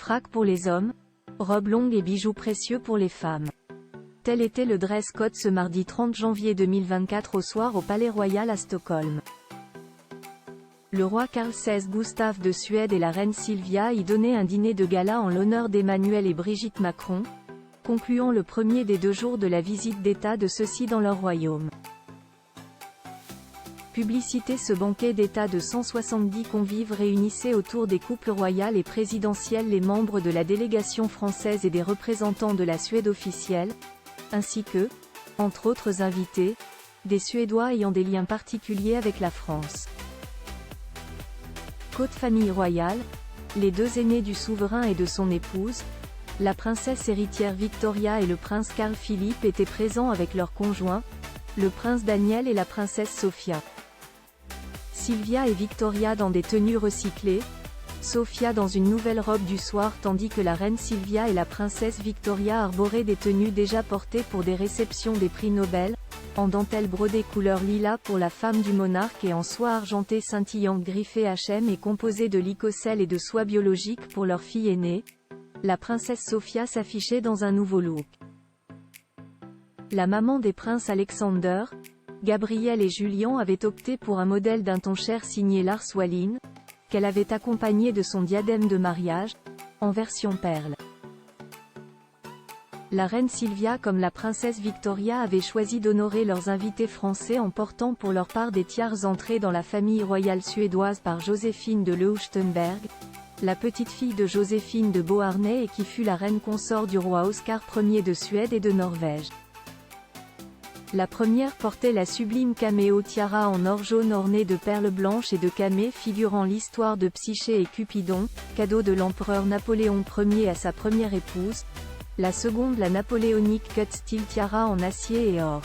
Frac pour les hommes, robes longues et bijoux précieux pour les femmes. Tel était le dress code ce mardi 30 janvier 2024 au soir au Palais Royal à Stockholm. Le roi Carl XVI Gustave de Suède et la reine Silvia y donnaient un dîner de gala en l'honneur d'Emmanuel et Brigitte Macron, concluant le premier des 2 jours de la visite d'État de ceux-ci dans leur royaume. Publicité. Ce banquet d'État de 170 convives réunissait autour des couples royales et présidentielles les membres de la délégation française et des représentants de la Suède officielle, ainsi que, entre autres invités, des Suédois ayant des liens particuliers avec la France. Côté famille royale, les 2 aînés du souverain et de son épouse, la princesse héritière Victoria et le prince Carl Philippe étaient présents avec leurs conjoints, le prince Daniel et la princesse Sofia. Silvia et Victoria dans des tenues recyclées, Sofia dans une nouvelle robe du soir tandis que la reine Silvia et la princesse Victoria arboraient des tenues déjà portées pour des réceptions des prix Nobel, en dentelle brodée couleur lilas pour la femme du monarque et en soie argentée scintillante griffée H&M et composée de lycocell et de soie biologique pour leur fille aînée. La princesse Sofia s'affichait dans un nouveau look. La maman des princes Alexander, Gabriel et Julian avait opté pour un modèle d'un ton cher signé Lars Wallin, qu'elle avait accompagné de son diadème de mariage, en version perle. La reine Silvia comme la princesse Victoria avaient choisi d'honorer leurs invités français en portant pour leur part des tiares entrées dans la famille royale suédoise par Joséphine de Leuchtenberg, la petite-fille de Joséphine de Beauharnais et qui fut la reine consort du roi Oscar Ier de Suède et de Norvège. La première portait la sublime caméo tiara en or jaune ornée de perles blanches et de camées figurant l'histoire de Psyché et Cupidon, cadeau de l'empereur Napoléon Ier à sa première épouse. La seconde la napoléonique cut style tiara en acier et or.